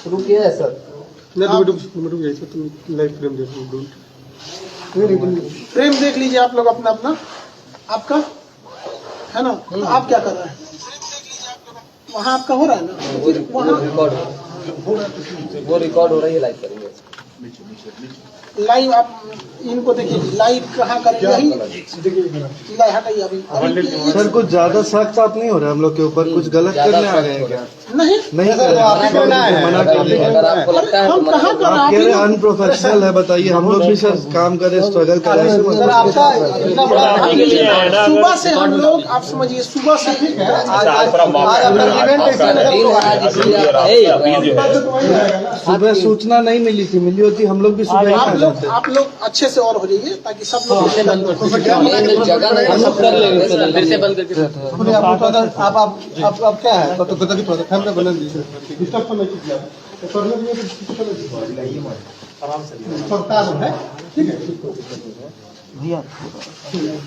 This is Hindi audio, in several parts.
रुकिए है सर, लाइव फ्रेम देखो, फ्रेम देख लीजिए आप लोग अपना अपना, आपका है ना। तो आप क्या कर रहे हैं वहाँ, आपका हो रहा है ना, फिर वहाँ वो रिकॉर्ड हो रही है, लाइव करेंगे। लाइव आप इनको देखिए, लाइव कहाँ करेंगे, यही हटाइए अभी सर कुछ ज्यादा सख्त आप नहीं हो रहा हम लोग के ऊपर, कुछ गलत करने आ गए हैं क्या? नहीं नहीं सर, मना कर दिया। हम कहाँ कर आप कह रहे हैं अनप्रोफेशनल है, बताइए हम लोग भी सर काम करें, स्ट्रगल करें। सुबह से हम लोग, आप समझिए सुबह से सुबह सूचना नहीं मिली थी, मिली होती हम लोग भी सुबह आप लोग अच्छे से और हो जाइए ताकि सब लोग फिर से बंद करके आप क्या है बना दीजिए।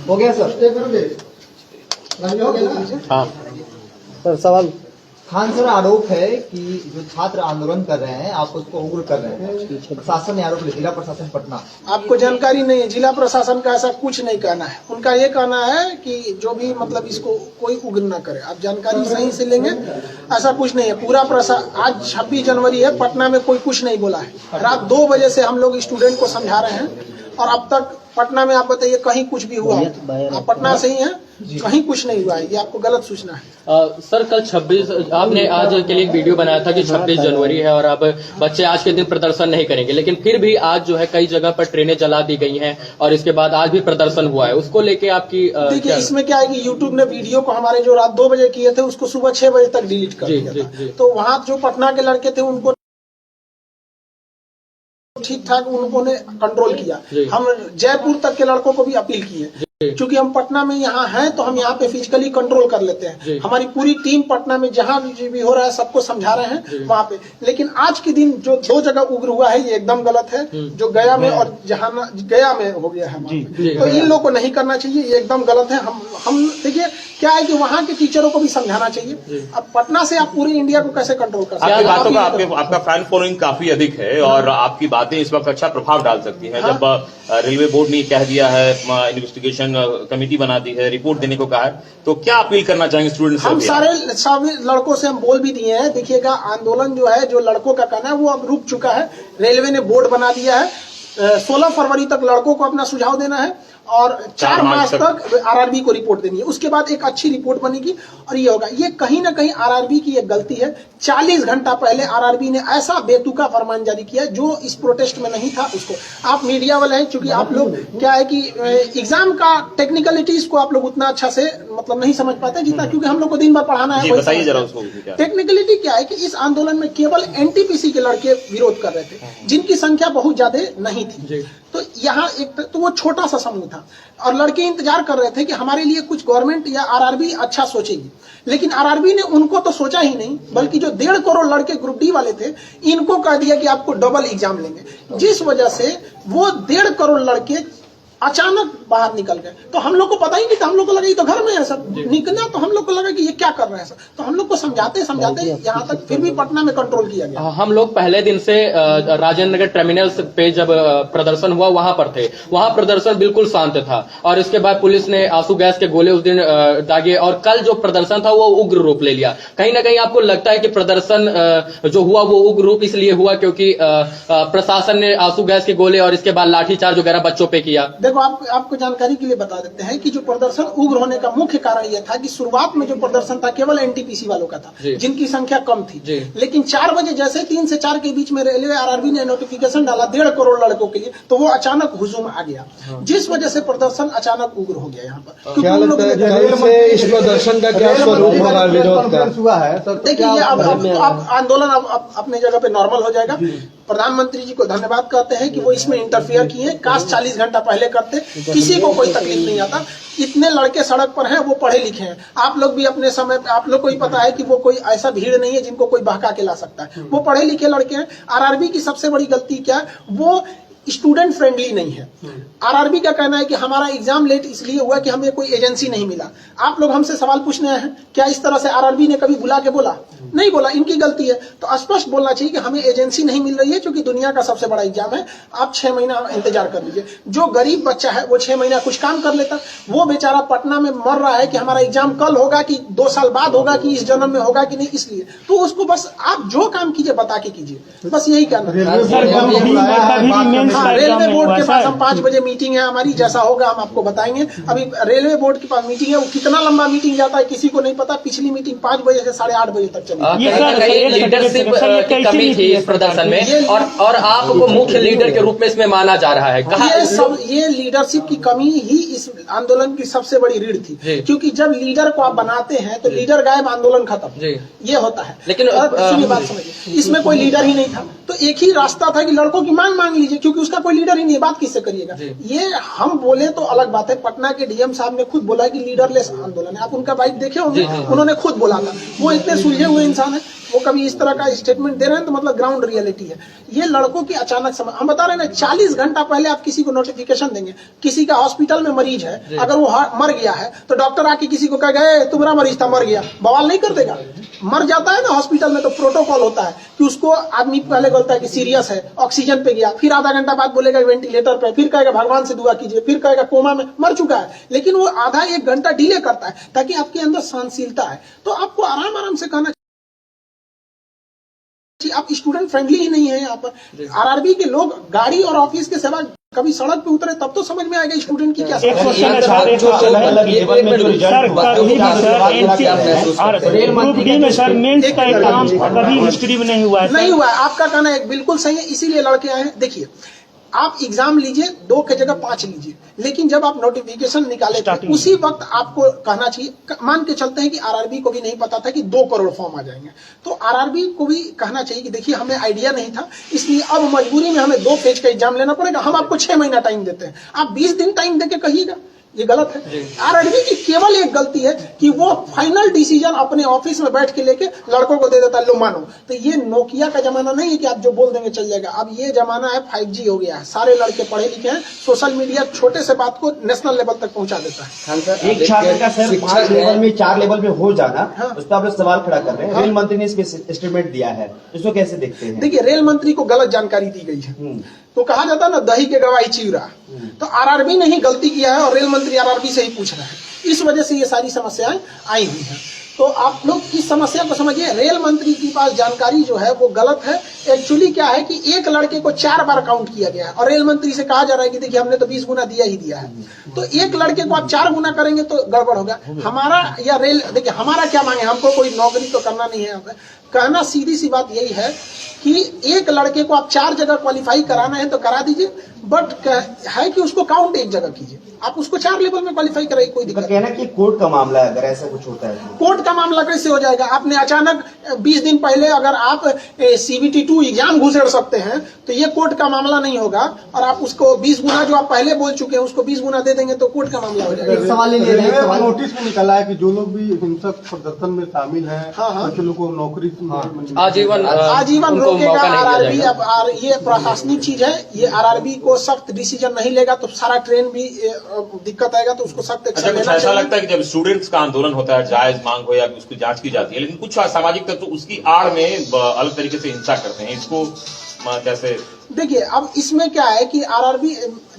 हो गया सर। हाँ सर, सवाल खान सर, आरोप है कि जो छात्र आंदोलन कर रहे हैं आप उसको उग्र कर रहे हैं, प्रशासन ने आरोप लिया, जिला प्रशासन पटना। आपको जानकारी नहीं है, जिला प्रशासन का ऐसा कुछ नहीं कहना है। उनका ये कहना है कि जो भी मतलब इसको कोई उग्र न करे। आप जानकारी सही से लेंगे, ऐसा कुछ नहीं है। पूरा आज 26 जनवरी है, पटना में कोई कुछ नहीं बोला है। रात 2 बजे से हम लोग स्टूडेंट को समझा रहे हैं और अब तक पटना में आप बताइए कहीं कुछ भी हुआ? आप पटना से ही हैं, कहीं कुछ नहीं हुआ है। ये आपको गलत सूचना है। सर कल 26 आपने आज के लिए एक वीडियो बनाया था कि 26 जनवरी है और अब बच्चे आज के दिन प्रदर्शन नहीं करेंगे, लेकिन फिर भी आज जो है कई जगह पर ट्रेनें जला दी गई हैं और इसके बाद आज भी प्रदर्शन हुआ है। उसको लेके आपकी देखिए, इसमें क्या है कि यूट्यूब ने वीडियो को हमारे जो रात 2 बजे किए थे उसको सुबह 6 बजे तक डिलीट कर दिया था। तो वहाँ जो पटना के लड़के थे उनको ठीक ठाक उन्होंने कंट्रोल किया। हम जयपुर तक के लड़कों को भी अपील किए, क्योंकि हम पटना में यहाँ हैं तो हम यहाँ पे फिजिकली कंट्रोल कर लेते हैं। हमारी पूरी टीम पटना में जहाँ भी हो रहा है सबको समझा रहे हैं वहाँ पे। लेकिन आज के दिन जो 2 जगह उग्र हुआ है ये एकदम गलत है, जो गया में और जहाँ गया में हो गया है, तो इन लोगों को नहीं करना चाहिए, ये एकदम गलत है। हम देखिए क्या है कि वहाँ के टीचरों को भी समझाना चाहिए। अब पटना से आप पूरे इंडिया को कैसे कंट्रोल कर सकते हैं? आपका फैन फॉलोइंग काफी अधिक है और आपकी बातें इस वक्त अच्छा प्रभाव डाल सकती हैं। जब रेलवे बोर्ड ने कह दिया है, इन्वेस्टिगेशन कमेटी बना दी है, रिपोर्ट देने को कहा है, तो क्या अपील करना चाहेंगे स्टूडेंट्स? हम सारे लड़कों से हम बोल भी दिए हैं। देखिएगा, आंदोलन जो है, जो लड़कों का कहना है वो अब रुक चुका है। रेलवे ने बोर्ड बना दिया है, 16 फरवरी तक लड़कों को अपना सुझाव देना है और 4 मार्च तक आरआरबी को रिपोर्ट देनी है। उसके बाद एक अच्छी रिपोर्ट बनेगी और ये होगा। ये कहीं ना कहीं आरआरबी की एक गलती है। 40 घंटा पहले आरआरबी ने ऐसा बेतुका फरमान जारी किया जो इस प्रोटेस्ट में नहीं था। उसको आप मीडिया वाले हैं, चूंकि आप लोग क्या है कि एग्जाम का टेक्निकलिटीज को आप लोग उतना अच्छा से मतलब नहीं समझ पाते जितना, क्योंकि हम लोग को दिन भर पढ़ाना है। बताइए जरा उसको। टेक्निकलिटी क्या है कि इस आंदोलन में केवल एनटीपीसी के लड़के विरोध कर रहे थे, जिनकी संख्या बहुत ज्यादा नहीं थी। तो यहाँ एक तो वो छोटा सा समूह था और लड़के इंतजार कर रहे थे कि हमारे लिए कुछ गवर्नमेंट या आरआरबी अच्छा सोचेगी। लेकिन आरआरबी ने उनको तो सोचा ही नहीं, बल्कि जो 1.5 करोड़ लड़के ग्रुप डी वाले थे इनको कह दिया कि आपको डबल एग्जाम लेंगे, जिस वजह से वो 1.5 करोड़ लड़के अचानक बाहर निकल गए। तो हम लोग को पता ही नहीं था, हम लोग को लगा ये तो घर में है सब निकला, तो हम लोग को लगा कि ये क्या कर रहे हैं सब। तो हम लोग को समझाते यहाँ तक फिर भी पटना में कंट्रोल किया गया। हम लोग पहले दिन से राजेंद्र नगर टर्मिनल पे जब प्रदर्शन हुआ वहां पर थे। वहां प्रदर्शन बिल्कुल शांत था और इसके बाद पुलिस ने आंसू गैस के गोले उस दिन दागे और कल जो प्रदर्शन था वो उग्र रूप ले लिया। कहीं ना कहीं आपको लगता है कि प्रदर्शन जो हुआ वो उग्र रूप इसलिए हुआ क्योंकि प्रशासन ने आंसू गैस के गोले और इसके बाद लाठीचार्ज वगैरह बच्चों पे किया? देखो, आपको जानकारी के लिए बता देते हैं कि जो प्रदर्शन उग्र होने का मुख्य कारण यह था कि शुरुआत में जो प्रदर्शन था केवल एनटीपीसी वालों का था, जिनकी संख्या कम थी। लेकिन 4 बजे जैसे 3 से 4 के बीच में रेलवे आरआरबी ने नोटिफिकेशन डाला 1.5 करोड़ लड़कों के लिए, तो वो अचानक हुजूम आ गया, जिस वजह से प्रदर्शन अचानक उग्र हो गया। यहाँ पर क्या लगता है इस प्रदर्शन का क्या स्वरूप होगा, विरोध का हुआ है? देखिए, अब आंदोलन अब अपने जगह पे नॉर्मल हो जाएगा। प्रधानमंत्री जी को धन्यवाद करते हैं कि वो इसमें इंटरफेयर किए। काश 40 घंटा पहले करते, किसी को कोई तकलीफ नहीं आता। इतने लड़के सड़क पर हैं, वो पढ़े लिखे हैं। आप लोग भी अपने समय पे, आप लोग को ही पता है कि वो कोई ऐसा भीड़ नहीं है जिनको कोई बहका के ला सकता है। वो पढ़े लिखे लड़के हैं। आरआरबी की सबसे बड़ी गलती क्या है, वो स्टूडेंट फ्रेंडली नहीं है। आरआरबी का कहना है कि हमारा एग्जाम लेट इसलिए हुआ कि हमें कोई एजेंसी नहीं मिला। आप लोग हमसे सवाल पूछने आए हैं, क्या इस तरह से आरआरबी ने कभी बुला के बोला? नहीं बोला, इनकी गलती है। तो स्पष्ट बोलना चाहिए कि हमें एजेंसी नहीं मिल रही है, क्योंकि दुनिया का सबसे बड़ा एग्जाम है, आप 6 महीना इंतजार कर लीजिए। जो गरीब बच्चा है वो 6 महीना कुछ काम कर लेता, वो बेचारा पटना में मर रहा है कि हमारा एग्जाम कल होगा कि 2 साल बाद होगा कि इस जन्म में होगा कि नहीं, इसलिए तो उसको बस आप जो काम कीजिए बता के कीजिए, बस यही करना है। रेलवे बोर्ड के पास हम 5 बजे मीटिंग है हमारी, जैसा होगा हम आपको बताएंगे। अभी रेलवे बोर्ड के पास मीटिंग है, वो कितना लंबा मीटिंग जाता है किसी को नहीं पता। पिछली मीटिंग 5 बजे से 8:30 बजे तक चली। लीडरशिप की कमी थी इस प्रदर्शन में, और आपको मुख्य लीडर के रूप में इसमें माना जा रहा है। ये लीडरशिप की कमी ही इस आंदोलन की सबसे बड़ी रीढ़ थी, क्योंकि जब लीडर को आप बनाते हैं तो लीडर गायब, आंदोलन खत्म, ये होता है। लेकिन सुनिए बात समझिए, इसमें कोई लीडर ही नहीं था, तो एक ही रास्ता था कि लड़कों की मांग लीजिए, क्योंकि उसका कोई लीडर ही नहीं है, बात किससे करिएगा। ये हम बोले तो अलग बात है, पटना के डीएम साहब ने खुद बोला कि लीडरलेस आंदोलन है। आप उनका बाइट देखे होंगे, उन्होंने खुद बोला था। वो इतने सुलझे हुए इंसान है, वो कभी इस तरह का स्टेटमेंट दे रहे हैं तो मतलब ग्राउंड रियलिटी है। ये लड़कों की अचानक समय, हम बता रहे हैं ना, 40 घंटा पहले आप किसी को नोटिफिकेशन देंगे, किसी का हॉस्पिटल में मरीज है, अगर वो मर गया है तो डॉक्टर आके किसी को कह गए तुम्हारा मरीज था मर गया, बवाल नहीं कर देगा? मर जाता है ना हॉस्पिटल में तो प्रोटोकॉल होता है कि उसको आदमी पहले बोलता है कि सीरियस है, ऑक्सीजन पे गया, फिर आधा घंटा बाद बोलेगा वेंटिलेटर पे, फिर कहेगा भगवान से दुआ कीजिए, फिर कहेगा कोमा में मर चुका है। लेकिन वो आधा 1 घंटा डिले करता है ताकि आपके अंदर सहनशीलता है। तो आपको आराम से कहना, आप स्टूडेंट फ्रेंडली ही नहीं है। यहाँ पर आरआरबी के लोग गाड़ी और ऑफिस के सेवा कभी सड़क पे उतरे तब तो समझ में आएगा स्टूडेंट की क्या नहीं हुआ। आपका कहना है बिल्कुल सही है, इसीलिए लड़के आए हैं। देखिए, आप एग्जाम लीजिए 2 की जगह 5 लीजिए, लेकिन जब आप नोटिफिकेशन निकाले उसी वक्त आपको कहना चाहिए, मान के चलते हैं कि आरआरबी को भी नहीं पता था कि 2 करोड़ फॉर्म आ जाएंगे, तो आरआरबी को भी कहना चाहिए कि देखिए हमें आइडिया नहीं था, इसलिए अब मजबूरी में हमें 2 फेज का एग्जाम लेना पड़ेगा। हम आपको 6 महीना टाइम देते हैं, आप 20 दिन टाइम देके कहिएगा, ये गलत है। आरआरबी की केवल एक गलती है कि वो फाइनल डिसीजन अपने ऑफिस में बैठ के लेके लड़कों को दे देता है, लो मानो। तो ये नोकिया का जमाना नहीं है कि आप जो बोल देंगे चल जाएगा। अब ये जमाना है 5G हो गया है, सारे लड़के पढ़े लिखे हैं, सोशल मीडिया छोटे से बात को नेशनल लेवल तक पहुंचा देता है। एक छात्र का सर 5 लेवल में 4 लेवल में हो जाना, उस पर आप लोग सवाल खड़ा कर रहे हैं। रेल मंत्री ने इस पे स्टेटमेंट दिया है, इसको कैसे देखते हैं? देखिए, रेल मंत्री को गलत जानकारी दी गई है, तो कहा जाता है ना दही के गवाही चिवरा, तो आरआरबी ने ही गलती किया है और रेल मंत्री आरआरबी से ही पूछ रहे हैं। इस वजह से ये सारी समस्याएं आई हुई हैं। तो आप लोग इस समस्या को समझिए, रेल मंत्री के पास जानकारी जो है वो गलत है। एक्चुअली क्या है कि एक लड़के को 4 बार काउंट किया गया है और रेल मंत्री से कहा जा रहा है कि देखिए हमने तो 20 गुना दिया ही दिया है, तो एक लड़के को आप 4 गुना करेंगे तो गड़बड़ होगा। हमारा या रेल, देखिए हमारा क्या मांगे, हमको कोई नौकरी तो करना नहीं है। कहना सीधी सी बात यही है कि एक लड़के को आप 4 जगह क्वालिफाई कराना है तो करा दीजिए, बट है कि उसको काउंट 1 जगह कीजिए, आप उसको 4 लेवल में क्वालिफाई कराइए, कोई दिक्कत नहीं। कहना कि कोर्ट का मामला है, अगर ऐसा कुछ होता है कोर्ट का मामला कैसे हो जाएगा? आपने अचानक 20 दिन पहले अगर आप CBT 2 एग्जाम घुसेड़ सकते हैं तो ये कोर्ट का मामला नहीं होगा, और आप उसको 20 गुना जो आप पहले बोल चुके हैं उसको 20 गुना दे देंगे तो कोर्ट का मामला हो जाएगा। सवाल नोटिस में निकला है कि जो लोग भी हिंसक प्रदर्शन में शामिल हैं, जो लोगों को नौकरी आजीवन रोकेगा आरआरबी। अब ये प्रशासनिक चीज है, ये आरआरबी को सख्त डिसीजन नहीं लेगा तो सारा ट्रेन भी दिक्कत आएगा, तो उसको सख्त एक्शन लेना चाहिए। ऐसा लगता है कि जब स्टूडेंट्स का आंदोलन होता है, जायज मांग हो या उसकी जांच की जाती है, लेकिन कुछ असामाजिक तत्व तो उसकी आड़ में अलग तरीके से हिंसा करते हैं, इसको कैसे? देखिए, अब इसमें क्या है कि आरआरबी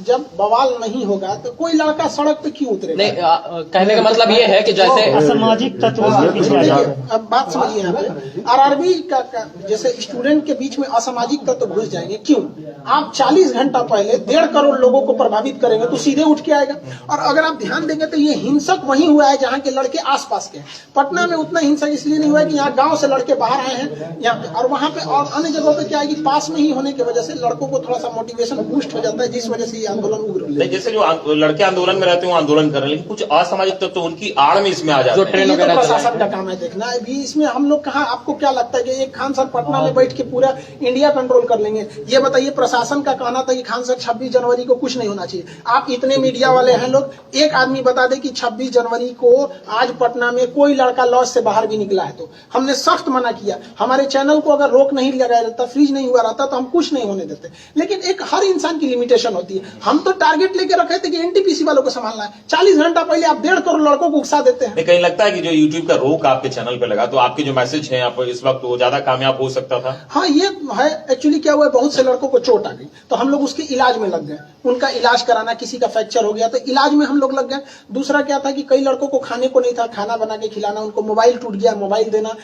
जब बवाल नहीं होगा तो कोई लड़का सड़क पे क्यों उतरेगा? नहीं, कहने का मतलब ये है कि जैसे असामाजिक तत्व, अब बात समझिए यहाँ पे, आरआरबी का जैसे स्टूडेंट के बीच में असामाजिक तत्व घुस जाएंगे, क्यों? आप 40 घंटा पहले 1.5 करोड़ लोगों को प्रभावित करेंगे तो सीधे उठ के आएगा। और अगर आप ध्यान देंगे तो ये हिंसक वहीं हुआ है जहाँ के लड़के आसपास के। पटना में उतना हिंसक इसलिए नहीं हुआ कि यहाँ गाँव से लड़के बाहर आए हैं यहाँ पे, और वहाँ पे और अन्य जगहों पे क्या है कि पास में ही होने की वजह से लड़कों को थोड़ा सा मोटिवेशन बूस्ट हो जाता है, जिस वजह से ये आंदोलन उग्र ले। जैसे जो लड़के आंदोलन में रहते हैं वो आंदोलन कर रहे हैं, लेकिन कुछ असामाजिक तत्व तो उनकी आड़ में इसमें आ जाते हैं। ये तो प्रशासन का काम है देखना। अभी इसमें हम लोग कहाँ, आपको क्या लगता है कि एक खान सर पटना में बैठ के पूरा इंडिया कंट्रोल कर लेंगे? ये बताइए, प्रशासन का कहना था कि खान सर 26 जनवरी को कुछ नहीं होना चाहिए। आप इतने मीडिया वाले हैं लोग, एक आदमी बता दे कि 26 जनवरी को आज पटना में कोई लड़का लॉज से बाहर भी निकला है तो हमने सख्त मना किया। हमारे चैनल को अगर रोक नहीं लगाया रहता, फ्रीज नहीं हुआ रहता तो हम कुछ नहीं होने देते। लेकिन एक हर इंसान की लिमिटेशन होती है। हम तो टारगेट लेके रखे थे कि एनटीपीसी वालों को संभालना है। 40 घंटा पहले आप 1.5 करोड़ लड़कों को उकसा देते हैं। कहीं लगता है कि जो यूट्यूब का रोक आपके चैनल पे लगा, तो आपके जो मैसेज हैं आप इस वक्त वो ज्यादा कामयाब हो सकता था? हाँ, ये है। एक्चुअली क्या हुआ है, बहुत से लड़कों को चोट आ गई तो हम लोग उसके इलाज में लग गए। उनका इलाज कराना, किसी का फ्रैक्चर हो गया तो इलाज में हम लोग लग गए। दूसरा क्या था कि कई लड़कों को खाने को नहीं था, खाना बना के खिलाना, उनको मोबाइल टूट गया, मोबाइल देना,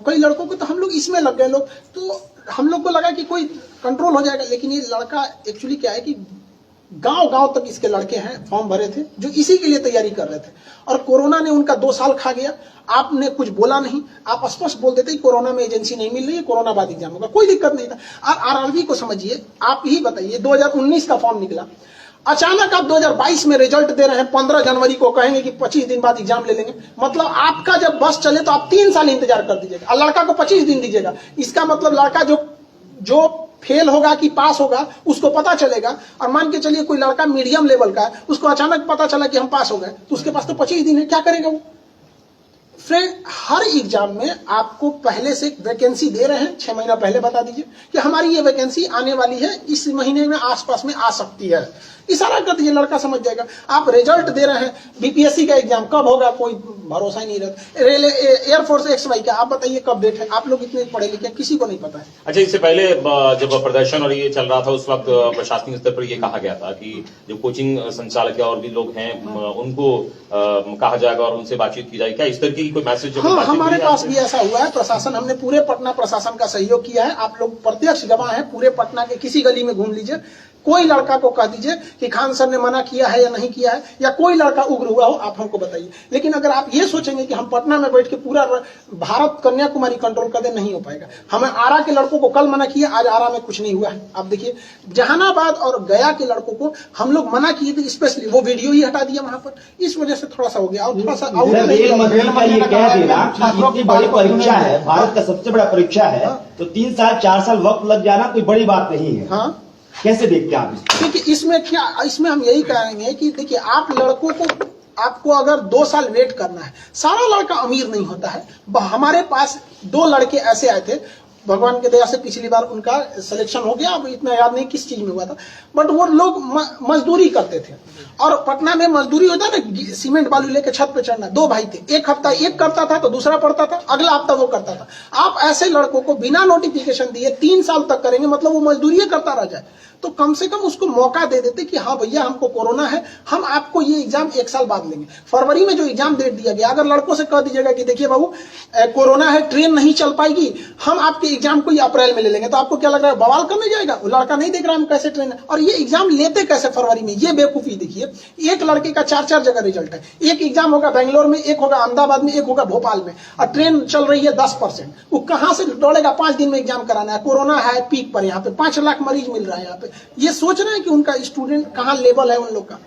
कई लड़कों को, तो हम लोग इसमें लग गए लोग। तो हम लोग को लगा कि कोई कंट्रोल हो जाएगा। लेकिन ये लड़का एक्चुअली क्या है कि गांव तक इसके लड़के हैं, फॉर्म भरे थे जो इसी के लिए तैयारी कर रहे थे। और कोरोना ने उनका 2 साल खा गया। आपने कुछ बोला नहीं, आप स्पष्ट बोल देते कोरोना में एजेंसी नहीं मिल रही है, कोरोना बाद एग्जाम होगा, कोई दिक्कत नहीं था। और आरआरबी को समझिए, आप ही बताइए, 2019 का फॉर्म निकला, अचानक आप 2022 में रिजल्ट दे रहे हैं, 15 जनवरी को कहेंगे कि 25 दिन बाद एग्जाम ले लेंगे। मतलब आपका जब बस चले तो आप 3 साल इंतजार कर दीजिएगा और लड़का को 25 दिन दीजिएगा। इसका मतलब लड़का जो फेल होगा कि पास होगा उसको पता चलेगा। और मान के चलिए कोई लड़का मीडियम लेवल का है, उसको अचानक पता चला कि हम पास हो गए, तो उसके पास तो 25 दिन है, क्या करेगा वो? फ्रेंड, हर एग्जाम में आपको पहले से वैकेंसी दे रहे हैं, 6 महीना पहले बता दीजिए कि हमारी ये वैकेंसी आने वाली है, इस महीने में आसपास में आ सकती है। इशारा कर दीजिए, लड़का समझ जाएगा। आप रिजल्ट दे रहे हैं, बीपीएससी का एग्जाम कब होगा कोई भरोसा ही नहीं रहता। रेलवे, एयरफोर्स XY का आप बताइए कब डेट है? आप लोग इतने पढ़े लिखे, किसी को नहीं पता है। अच्छा, इससे पहले जब प्रदर्शन और ये चल रहा था उस वक्त प्रशासनिक स्तर पर ये कहा गया था कि जो कोचिंग संचालक और भी लोग हैं उनको कहा जाएगा और उनसे बातचीत की जाएगी। क्या इस तरह की कोई मैसेज? हाँ, हमारे पास भी ऐसा हुआ है। प्रशासन, हमने पूरे पटना प्रशासन का सहयोग किया है। आप लोग प्रत्यक्ष गवाह हैं। पूरे पटना के किसी गली में घूम लीजिए, कोई लड़का को कह दीजिए कि खान सर ने मना किया है या नहीं किया है, या कोई लड़का उग्र हुआ हो, आप हमको बताइए। लेकिन अगर आप ये सोचेंगे कि हम पटना में बैठ के पूरा भारत कन्याकुमारी कंट्रोल कर दे, नहीं हो पाएगा। हमें आरा के लड़कों को कल मना किया, आज आरा में कुछ नहीं हुआ है। आप देखिए, जहानाबाद और गया के लड़कों को हम लोग मना किए थे, स्पेशली वो वीडियो ही हटा दिया वहां पर। इस वजह से थोड़ा सा हो गया। और थोड़ा सा रेल मंत्री का ये कह देना कि इतनी बड़ी परीक्षा है, भारत का सबसे बड़ा परीक्षा है, तो 3 साल 4 साल वक्त लग जाना कोई बड़ी बात नहीं है। हाँ, कैसे देखते हैं आप इसको? देखिए, इसमें हम यही कहेंगे कि देखिए, आप लड़कों को, आपको अगर 2 साल वेट करना है, सारा लड़का अमीर नहीं होता है। हमारे पास 2 लड़के ऐसे आए थे, भगवान की दया से पिछली बार उनका सिलेक्शन हो गया, अब इतना याद नहीं किस चीज में हुआ था, बट वो लोग मजदूरी करते थे। और पटना में मजदूरी होता है ना, सीमेंट बालू लेके छत पे चढ़ना। 2 भाई थे, एक हफ्ता एक करता था तो दूसरा पढ़ता था, अगला हफ्ता वो करता था। आप ऐसे लड़कों को बिना नोटिफिकेशन दिए 3 साल तक करेंगे, मतलब वो मजदूरी करता रह जाए। तो कम से कम उसको मौका दे देते कि हाँ भैया, हमको कोरोना है, हम आपको ये एग्जाम 1 साल बाद लेंगे। फरवरी में जो एग्जाम डेट दिया गया, अगर लड़कों से कह दीजिएगा कि देखिए बाबू, कोरोना है, ट्रेन नहीं चल पाएगी, हम आपके एग्जाम को अप्रैल में ले लेंगे, तो आपको क्या लग रहा है, बवाल करने जाएगा? वो लड़का नहीं देख रहा हम कैसे ट्रेन है, और ये एग्जाम लेते कैसे फरवरी में, ये बेवकूफी देखिए। एक लड़के का 4 जगह रिजल्ट है, एक एग्जाम होगा बेंगलोर में, एक होगा अहमदाबाद में, एक होगा भोपाल में, और ट्रेन चल रही है 10%। वो कहां से दौड़ेगा? 5 दिन में एग्जाम कराना है, कोरोना है पीक पर, यहाँ पे 5 लाख मरीज मिल रहा है। यहाँ पे ये सोच रहे हैं कि उनका स्टूडेंट कहाँ लेवल है उन लोग का।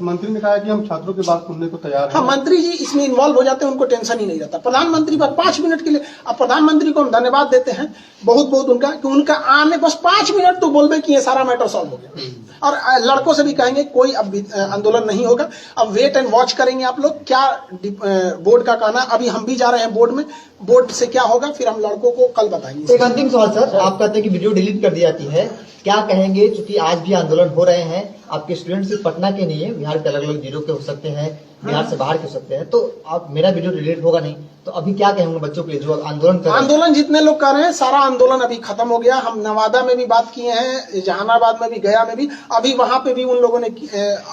मंत्री ने कहा कि हम छात्रों की बात सुनने को तैयार हैं। हाँ, मंत्री जी इसमें इन्वॉल्व हो जाते हैं, उनको टेंशन ही नहीं रहता। प्रधानमंत्री बस 5 मिनट के लिए, अब प्रधानमंत्री को हम धन्यवाद देते हैं बहुत उनका, कि उनका आने बस 5 मिनट तो बोलबे कि ये सारा मैटर सॉल्व हो गया। और लड़कों से भी कहेंगे कोई अब आंदोलन नहीं होगा, अब वेट एंड वॉच करेंगे आप लोग, क्या बोर्ड का कहना। अभी हम भी जा रहे हैं बोर्ड में, बोर्ड से क्या होगा फिर हम लड़कों को कल बताएंगे। एक अंतिम सवाल सर, आप कहते हैं कि वीडियो डिलीट कर दी जाती है, क्या कहेंगे? क्योंकि आज भी आंदोलन हो रहे हैं, आपके स्टूडेंट सिर्फ पटना के नहीं है, बिहार के अलग अलग जिलों के हो सकते हैं, बिहार से बाहर के हो सकते हैं, तो आप, मेरा वीडियो डिलीट होगा नहीं, तो अभी क्या कहेंगे बच्चों के लिए जो आंदोलन कर रहे हैं? आंदोलन जितने लोग कर रहे हैं, सारा आंदोलन अभी खत्म हो गया। हम नवादा में भी बात किए हैं, जहानाबाद में भी, गया में भी, अभी वहां पे भी उन लोगों ने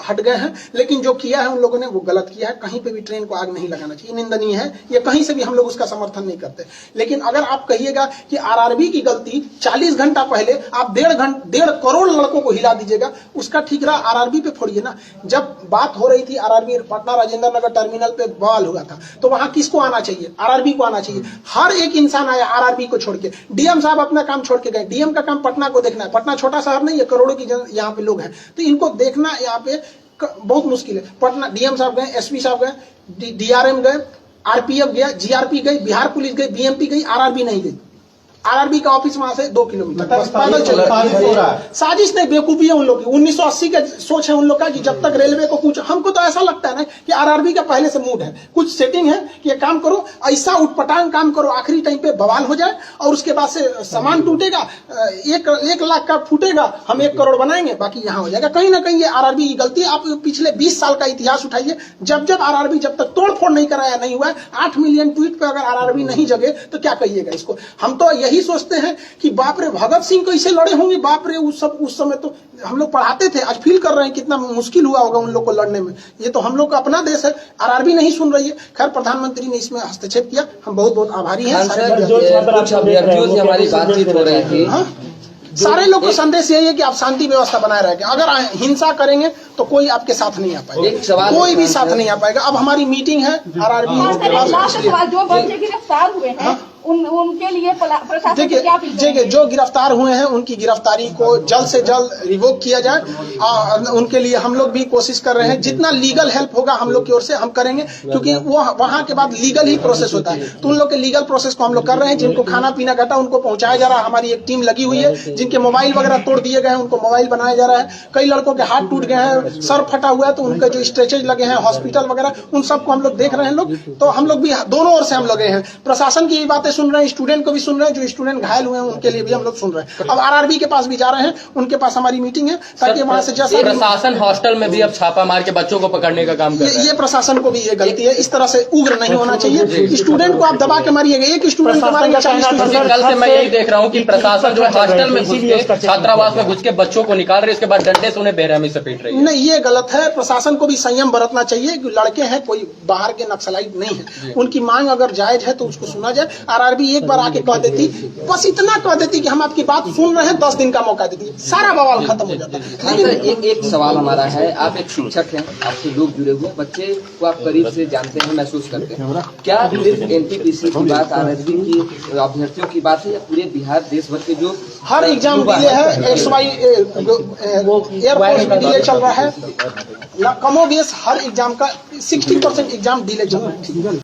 हट गए हैं। लेकिन जो किया है उन लोगों ने वो गलत किया है। कहीं पे भी ट्रेन को आग नहीं लगाना चाहिए, निंदनीय है ये, कहीं से भी हम लोग उसका समर्थन नहीं करते। लेकिन अगर आप कहिएगा कि आरआरबी की गलती, 40 घंटा पहले आप 1.5 करोड़ लड़कों को हिला दीजिएगा, उसका ठीक रहा, आरआरबी पे फोड़िए ना। जब बात हो रही थी आरआरबी पटना राजेंद्र नगर टर्मिनल पे बवाल हुआ था, तो वहां किसको आना चाहिए? आरआरबी को आना चाहिए। हर एक इंसान आया आरआरबी को छोड़ के। डीएम साहब अपना काम छोड़ के गए, डीएम का काम पटना को देखना है। पटना छोटा शहर नहीं है, करोड़ों की यहाँ पे लोग हैं, तो इनको देखना यहाँ पे बहुत मुश्किल है। पटना डीएम साहब गए, एसपी साहब गए, डीआरएम गए, आरपीएफ गया, जीआरपी गई, बिहार पुलिस गई, बीएमपी गई, आरआरबी नहीं गई। आरआरबी का ऑफिस वहां से 2 किलोमीटर बस पैदल चल साजिश हो रहा है। साजिश नहीं, बेवकूफी है उन लोग की। 1980 का सोच है उन लोग का कि जब तक रेलवे को कुछ, हमको तो ऐसा लगता है ना कि आरआरबी का पहले से मूड है, कुछ सेटिंग है कि ये काम करो, ऐसा उठपटांग काम करो, आखिरी टाइम पे बवाल हो जाए और उसके बाद से सामान टूटेगा, 1 लाख का फूटेगा, हम 1 करोड़ बनाएंगे, बाकी यहाँ हो जाएगा। कहीं ना कहीं ये आरआरबी की गलती है। आप पिछले 20 साल का इतिहास उठाइए, जब आरआरबी जब तक तोड़ फोड़ नहीं कराया नहीं हुआ है, 8 मिलियन ट्वीट पे अगर आरआरबी नहीं जगे तो क्या कहिएगा इसको। हम तो यही सोचते हैं कि बाप रे भगत सिंह कैसे लड़े होंगे, बाप रे उस समय तो हम लोग पढ़ाते थे, आज फील कर रहे हैं कितना मुश्किल हुआ होगा उन लोग को लड़ने में। ये तो हम लोग का अपना देश है, आरआरबी नहीं सुन रही है। खैर प्रधानमंत्री ने इसमें हस्तक्षेप किया, हम बहुत बहुत आभारी हैं। कुछ अभ्यर्थियों से हमारी बातचीत हो रही थी। सारे लोग को संदेश यही है कि आप शांति व्यवस्था बनाए रखें। अगर हिंसा करेंगे तो कोई आपके साथ नहीं आ पाएगा, कोई भी साथ नहीं आ पाएगा। अब हमारी मीटिंग है आरआरबी जो बच्चे गिरफ्तार हुए हैं उनके लिए प्रशासन क्या देखिए जो गिरफ्तार हुए हैं उनकी गिरफ्तारी को जल्द से जल्द रिवोक किया जाए। उनके लिए हम लोग भी कोशिश कर रहे हैं, जितना लीगल हेल्प होगा हम लोग की ओर से हम करेंगे, क्योंकि वो वहां के बाद लीगल ही प्रोसेस होता है। तो उन लोग के लीगल प्रोसेस को हम लोग कर रहे हैं। जिनको खाना पीना घटा उनको पहुंचाया जा रहा है, हमारी एक टीम लगी हुई है। जिनके मोबाइल वगैरह तोड़ दिए गए हैं उनको मोबाइल बनाया जा रहा है। कई लड़कों के हाथ टूट गए हैं, सर फटा हुआ है, तो उनके जो स्ट्रेचेज लगे हैं हॉस्पिटल वगैरह, उन सबको हम लोग देख रहे हैं लोग। तो हम लोग भी दोनों ओर से हम लगे हैं, प्रशासन की बातें सुन रहे हैं, स्टूडेंट को भी सुन रहे हैं, जो स्टूडेंट घायल हुए हैं उनके लिए भी हम लोग सुन रहे हैं। अब आरआरबी के पास भी जा रहे हैं, उनके पास हमारी मीटिंग है ताकि वहां से जैसा प्रशासन हॉस्टल में भी अब छापा मार के बच्चों को पकड़ने का काम कर रहा है। ये प्रशासन को भी ये गलती है, इस तरह से उग्र नहीं होना चाहिए। स्टूडेंट को आप दबा के मारिएगा, एक स्टूडेंट को मारेंगे 40 स्टूडेंट। कल से मैं यही देख रहा हूँ कि प्रशासन जो है हॉस्टल में घुस के छात्रावास में घुस के बच्चों को निकाल रहे, इसके बाद डंडे से उन्हें बेरहमी से पीट रही है। नहीं, ये गलत है। प्रशासन को भी संयम बरतना चाहिए। लड़के हैं, कोई बाहर के नक्सलाइट नहीं है। उनकी मांग अगर जायज है तो उसको सुना जाए। आरआरबी एक बार आके कह देती, बस इतना कह देती कि हम आपकी बात सुन रहे हैं, 10 दिन का मौका देती, सारा बवाल खत्म हो जाता। लेकिन एक सवाल हमारा है, आप एक शिक्षक हैं, आपसे लोग जुड़े हुए, बच्चे को आप करीब से जानते हैं, महसूस करते हैं, क्या सिर्फ एनटीपीसी की बात, आरआरबी की अभ्यर्थियों की बात है या पूरे बिहार देश भर के जो हर एग्जाम डिले है? एयरफोर्स में डिले चल रहा है, कमोबेश हर एग्जाम का 60% एग्जाम डिले चल रहा है।